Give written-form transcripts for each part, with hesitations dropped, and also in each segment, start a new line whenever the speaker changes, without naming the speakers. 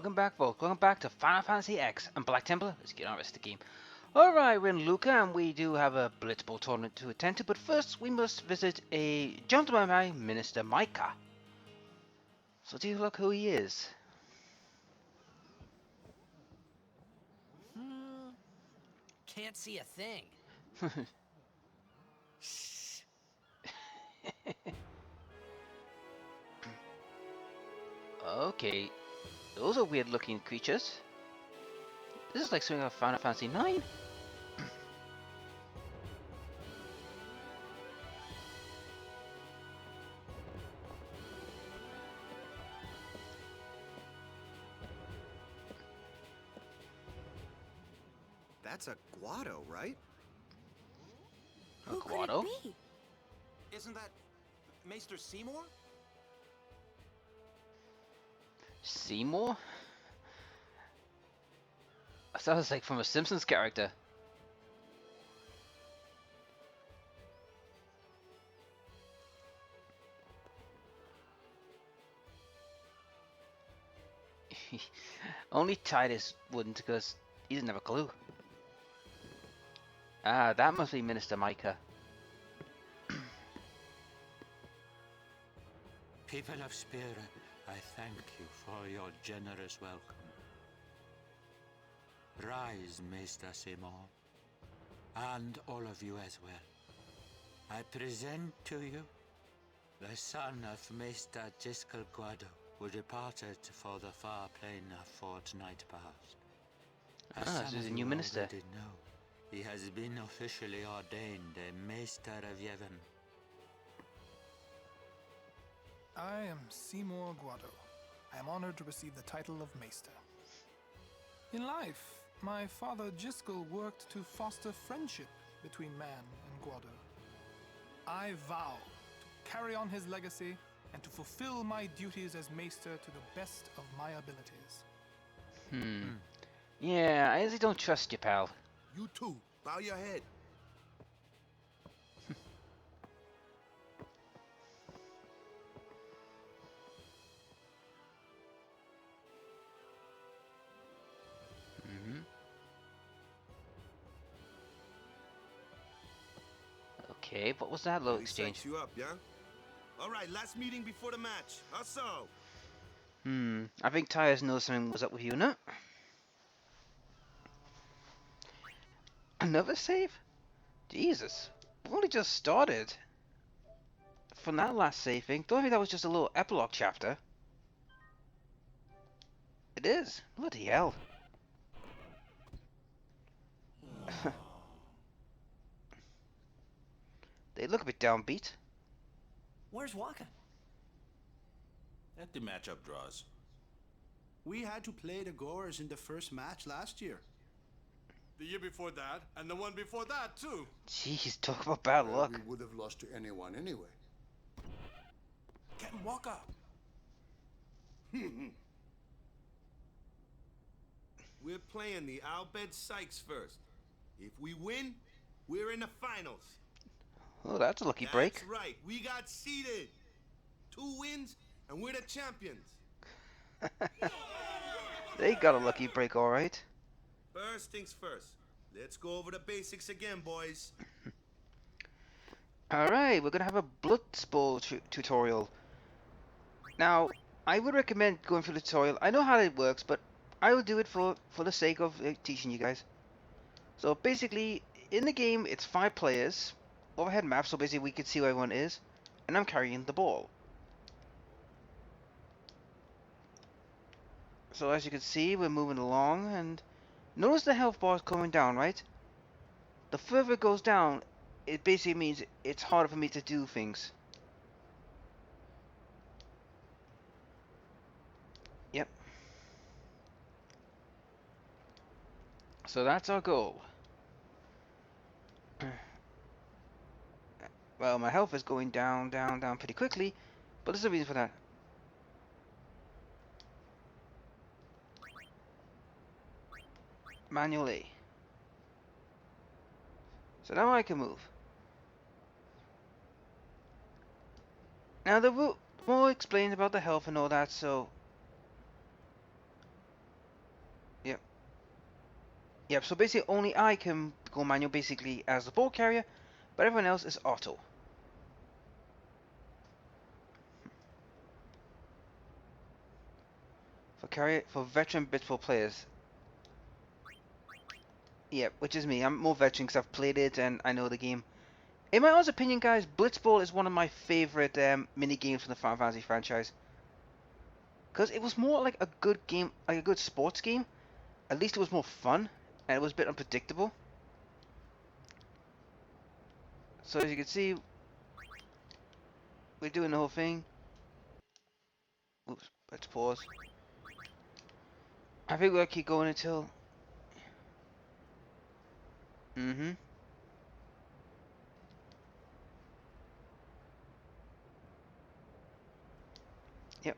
welcome back folks, welcome back to Final Fantasy X and Black Temple. Let's get on with the game. Alright, we're in Luca and we do have a Blitzball tournament to attend to, but first we must visit a gentleman by Minister Micah. So take a look who he is.
Can't see a thing. Shh.
Okay, those are weird looking creatures. This is like something out of Final Fantasy 9.
That's a Guado, right?
A
Who could
Guado?
it be?
Isn't that Maester Seymour?
Seymour? That sounds like from a Simpsons character. Only Titus wouldn't, because he doesn't have a clue. Ah, that must be Minister Micah.
People of Spira, I thank you for your generous welcome. Rise, Maester Seymour, and all of you as well. I present to you the son of Maester Jyscal Guado, who departed for the far plain a fortnight past. As
Ah,
some
this is
of
a new
you
minister.
already know, he has been officially ordained a Maester of Yevon.
I am Seymour Guado. I am honored to receive the title of Maester. In life, my father Jyscal worked to foster friendship between man and Guado. I vow to carry on his legacy and to fulfill my duties as Maester to the best of my abilities.
Yeah, I honestly don't trust you, pal.
You too. Bow your head.
Okay, what was that little
He
exchange?
sets you up, yeah? All right, last meeting before the match. How so?
I think Titus knows something was up with Una. Another save? Jesus, we've only just started. From that last saving, don't think that was just a little epilogue chapter. It is. Bloody hell. They look a bit downbeat.
Where's Waka?
At the matchup draws.
We had to play the Gorers in the first match last year.
The year before that, and the one before that, too.
Jeez, talk about bad luck.
We would have lost to anyone anyway.
Get Waka.
We're playing the Albed Sykes first. If we win, we're in the finals.
Oh, that's a lucky break.
That's right. We got seeded. 2 wins, and we're the champions.
They got a lucky break, alright.
First things first. Let's go over the basics again, boys.
Alright, we're gonna have a Blitzball tutorial. Now, I would recommend going through the tutorial. I know how it works, but I will do it for the sake of teaching you guys. So basically, in the game, it's 5 players. Overhead map, so basically we can see where everyone is. And I'm carrying the ball. So as you can see, we're moving along, and notice the health bar is coming down, right? The further it goes down, it basically means it's harder for me to do things. Yep. So that's our goal. Well, my health is going down, down, down pretty quickly, but there's a reason for that. Manual A. So now I can move. Now the rule more explains about the health and all that, so Yep, so basically only I can go manual basically as the ball carrier, but everyone else is auto. For veteran Blitzball players. Yep, which is me. I'm more veteran because I've played it and I know the game. In my honest opinion, guys, Blitzball is one of my favorite mini games from the Final Fantasy franchise. Because it was more like a good game, like a good sports game. At least it was more fun, and it was a bit unpredictable. So as you can see, we're doing the whole thing. Oops, let's pause. I think we'll keep going until... Mm-hmm. Yep.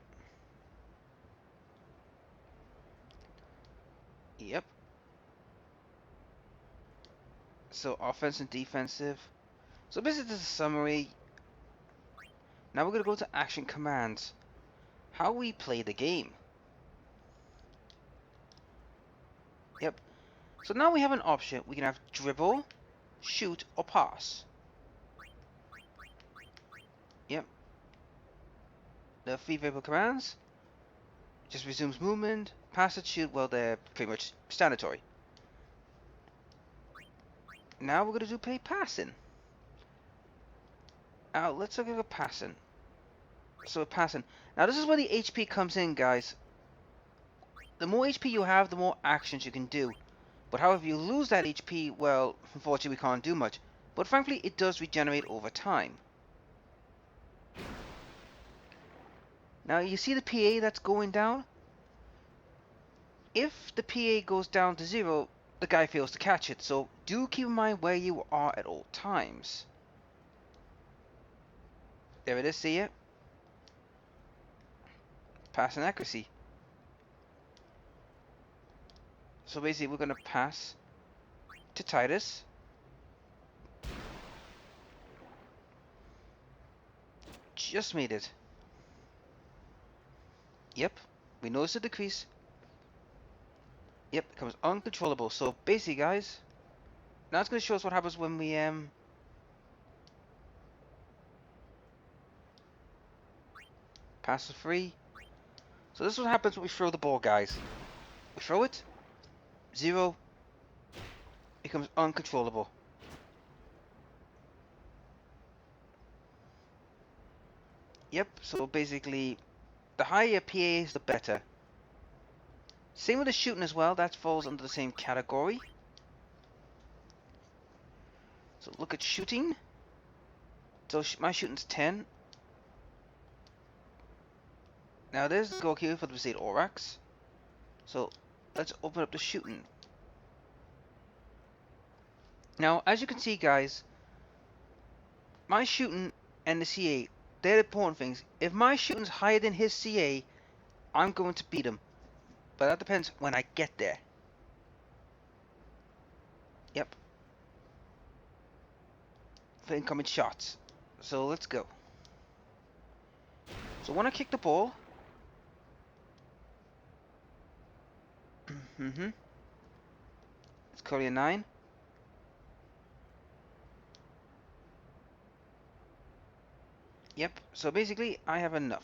Yep. So offense and defensive. So basically this is a summary. Now we're going to go to action commands. How we play the game. Yep. So now we have an option. We can have dribble, shoot, or pass. Yep. The three variable commands. Just resumes movement. Pass and shoot, well, they're pretty much standardary. Now we're going to do play passing. Now let's look at passing. So passing. Now this is where the HP comes in, guys. The more HP you have, the more actions you can do. But however, if you lose that HP, well, unfortunately we can't do much. But frankly, it does regenerate over time. Now you see the PA that's going down? If the PA goes down to 0, the guy fails to catch it. So do keep in mind where you are at all times. There it is, see it? Pass and accuracy. So basically we're going to pass to Titus. Just made it. Yep, we notice a decrease. Yep, it becomes uncontrollable. So basically, guys, now it's going to show us what happens when we pass the free. So this is what happens when we throw the ball, guys. We throw it, 0, becomes uncontrollable. Yep, so basically, the higher PA is, the better. Same with the shooting as well, that falls under the same category. So look at shooting. So my shooting's 10. Now there's the goalkeeper for the Besaid Aurochs. So let's open up the shooting. Now as you can see, guys, my shooting and the CA, they're the important things. If my shooting's higher than his CA, I'm going to beat him. But that depends when I get there. Yep. For incoming shots. So let's go. So when I kick the ball, it's currently a 9. Yep, so basically I have enough.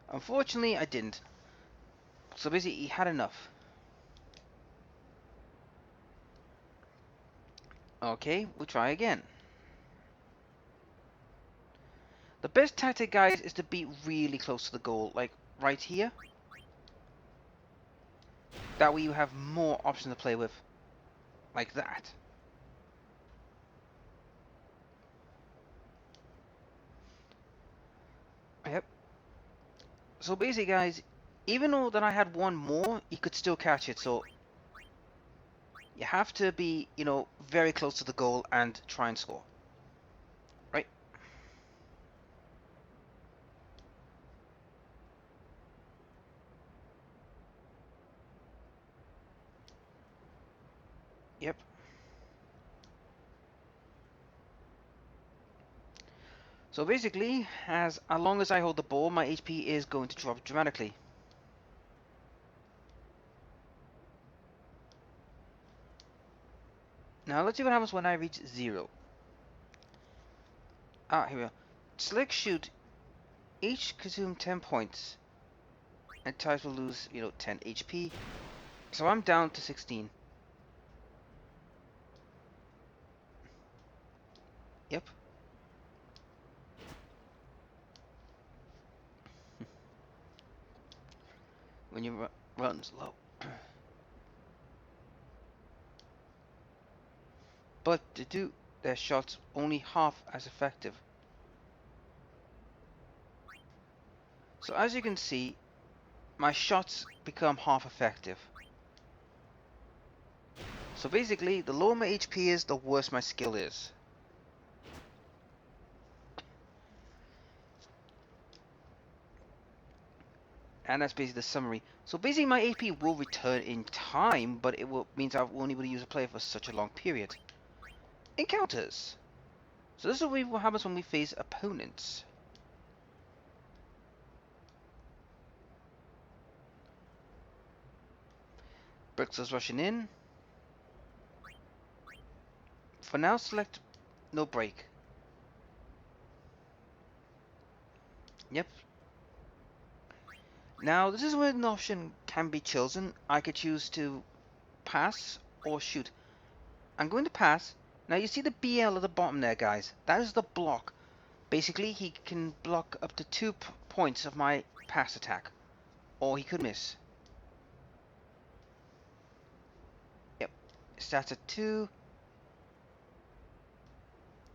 Unfortunately I didn't. So basically he had enough. Okay, we'll try again. The best tactic, guys, is to be really close to the goal, like right here. That way you have more options to play with. Like that. Yep. So basically, guys, even though that I had one more, you could still catch it, so you have to be, you know, very close to the goal and try and score. Right? Yep. So basically, as long as I hold the ball, my HP is going to drop dramatically. Now let's see what happens when I reach 0. Ah, here we go. Select shoot. Each consume 10 points. And Ties will lose, 10 HP. So I'm down to 16. Yep. When you runs low. But to do their shots only half as effective. So as you can see, my shots become half effective. So basically, the lower my HP is, the worse my skill is. And that's basically the summary. So basically my AP will return in time, but it means I won't be able to use a player for such a long period. Encounters. So this is what happens when we face opponents. Bricks is rushing in. For now, select no break. Yep. Now, this is where an option can be chosen. I could choose to pass or shoot. I'm going to pass. Now, you see the BL at the bottom there, guys. That is the block. Basically, he can block up to 2 points of my pass attack. Or he could miss. Yep. Stats at 2.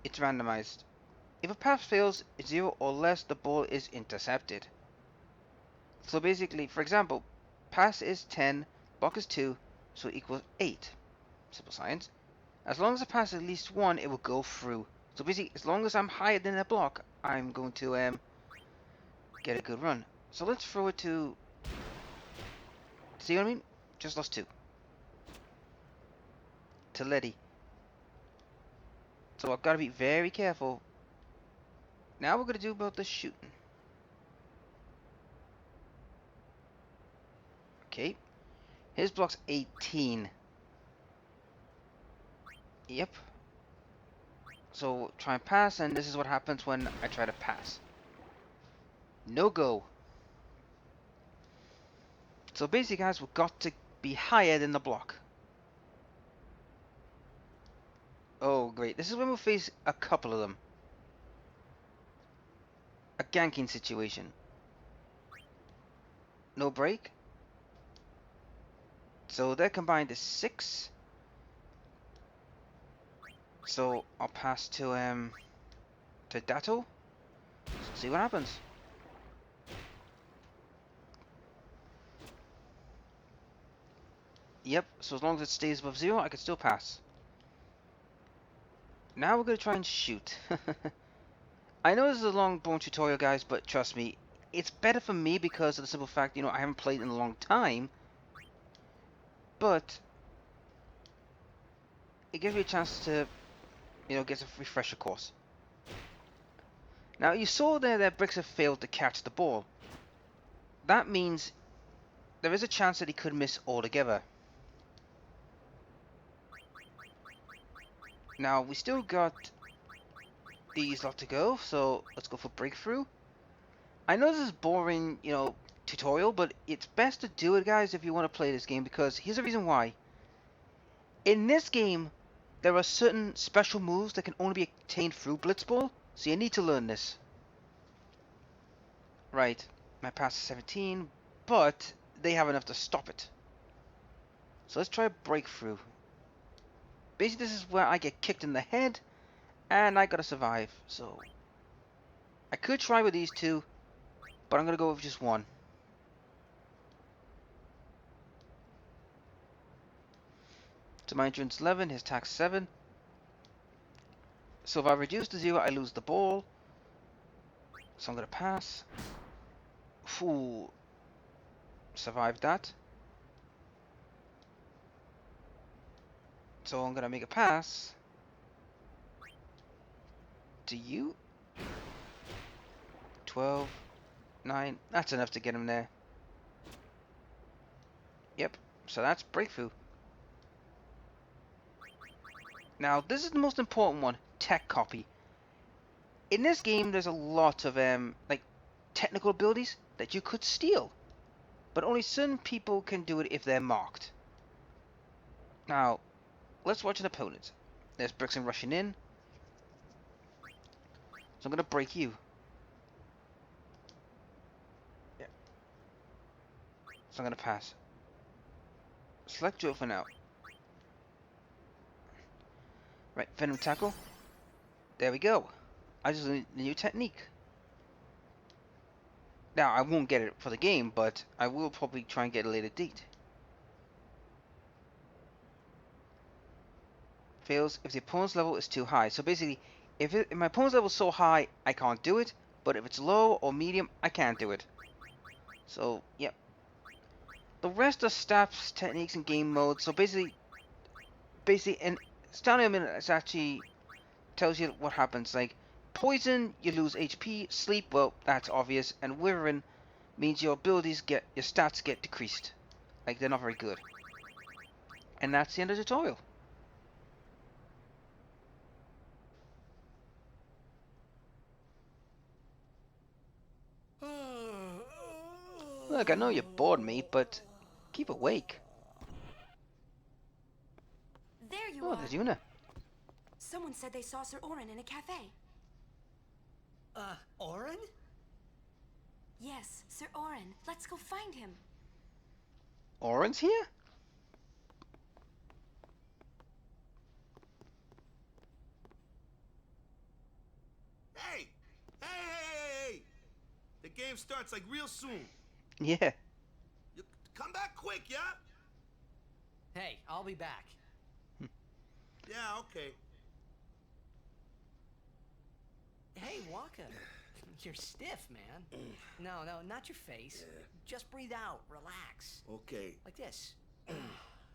It's randomized. If a pass fails 0 or less, the ball is intercepted. So basically, for example, pass is 10, block is 2, so it equals 8. Simple science. As long as I pass at least 1, it will go through. So basically, as long as I'm higher than a block, I'm going to get a good run. So let's throw it to... See what I mean? Just lost 2. To Letty. So I've got to be very careful. Now we're going to do about the shooting. Okay. His block's 18. Yep. So try and pass, and this is what happens when I try to pass. No go. So basically, guys, we've got to be higher than the block. Oh, great. This is when we'll face a couple of them. A ganking situation. No break. So they're combined is 6. So I'll pass to Dato. See what happens. Yep, so as long as it stays above 0, I can still pass. Now we're going to try and shoot. I know this is a long bone tutorial, guys, but trust me, it's better for me because of the simple fact, I haven't played in a long time. But it gives me a chance to, get a refresher course. Now, you saw there that Bricks have failed to catch the ball. That means there is a chance that he could miss altogether. Now, we still got these lot to go, so let's go for breakthrough. I know this is boring, tutorial, but it's best to do it, guys, if you want to play this game, because here's the reason why. In this game, there are certain special moves that can only be obtained through Blitzball, so you need to learn this. Right, my pass is 17, but they have enough to stop it. So let's try a breakthrough. Basically, this is where I get kicked in the head, and I gotta survive, so... I could try with these 2, but I'm gonna go with just 1. So my endurance 11, his attack 7. So if I reduce to 0, I lose the ball. So I'm gonna pass. Ooh. Survived that. So I'm gonna make a pass to you. 12, 9. That's enough to get him there. Yep. So that's breakthrough. Now, this is the most important one. Tech copy. In this game, there's a lot of like technical abilities that you could steal, but only certain people can do it if they're marked. Now, let's watch an opponent. There's Brixton rushing in, so I'm gonna break you. Yeah. So I'm gonna pass. Select Joe for now. Right, Venom Tackle. There we go. I just learned a new technique. Now, I won't get it for the game, but I will probably try and get a later date. Fails if the opponent's level is too high. So basically, if my opponent's level is so high, I can't do it. But if it's low or medium, I can do it. So, yep. The rest are stats, techniques, and game modes. So basically, and standing a minute, it actually tells you what happens. Like, poison, you lose HP. Sleep, well, that's obvious. And withering means your stats get decreased. Like, they're not very good. And that's the end of the tutorial. Look, I know you're bored, mate, but keep awake.
There you
Oh,
are.
there's Una.
Someone said they saw Sir Orin in a cafe.
Orin?
Yes, Sir Orin. Let's go find him.
Orin's here?
Hey! Hey! The game starts like real soon.
Yeah.
You come back quick, yeah?
Hey, I'll be back.
Yeah, okay.
Hey, Waka. You're stiff, man. No, not your face. Just breathe out. Relax.
Okay.
Like this.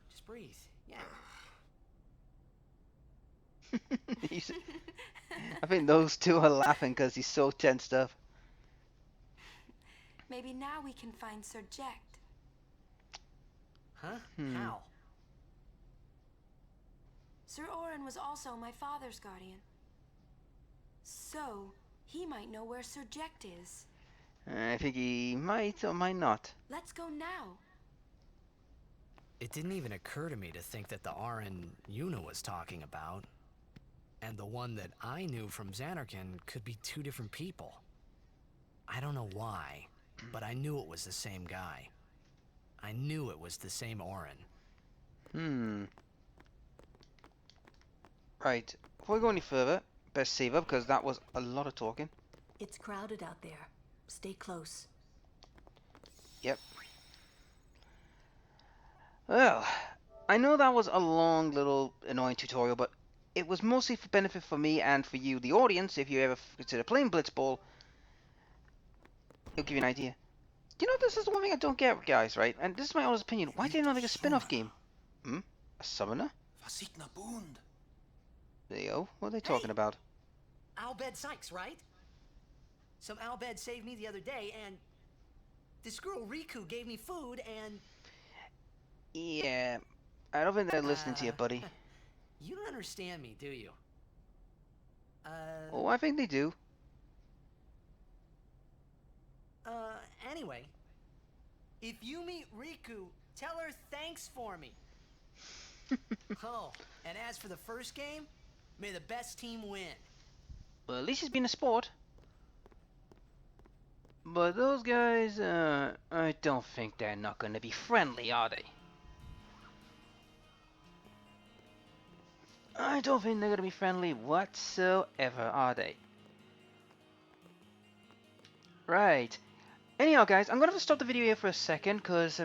Just breathe. Yeah.
I think those two are laughing because he's so tensed up.
Maybe now we can find Sir Jecht.
Huh? How?
Sir Orin was also my father's guardian. So, he might know where Sir Jecht is.
I think he might or might not.
Let's go now.
It didn't even occur to me to think that the Orin Una was talking about and the one that I knew from Xanarkand could be two different people. I don't know why, but I knew it was the same guy. I knew it was the same Orin.
Right, before we go any further, best save up because that was a lot of talking.
It's crowded out there. Stay close.
Yep. Well, I know that was a long little annoying tutorial, but it was mostly for benefit for me and for you, the audience, if you ever consider playing Blitzball. It'll give you an idea. You know, this is the one thing I don't get, guys, right? And this is my honest opinion. Why didn't I make a spin-off game? A summoner? Leo, what are they talking about?
Albed Sykes, right? Some Albed saved me the other day, and this girl Riku gave me food, and...
Yeah, I don't think they're listening to you, buddy.
You don't understand me, do you?
Oh, I think they do.
Anyway, if you meet Riku, tell her thanks for me. Oh, and as for the first game, may the best team win.
Well, at least he's been a sport. But those guys, I don't think they're not going to be friendly, are they? I don't think they're going to be friendly whatsoever, are they? Right. Anyhow, guys, I'm going to have to stop the video here for a second because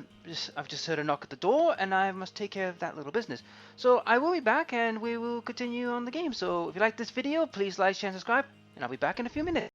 I've just heard a knock at the door and I must take care of that little business. So I will be back and we will continue on the game. So if you like this video, please like, share, and subscribe, and I'll be back in a few minutes.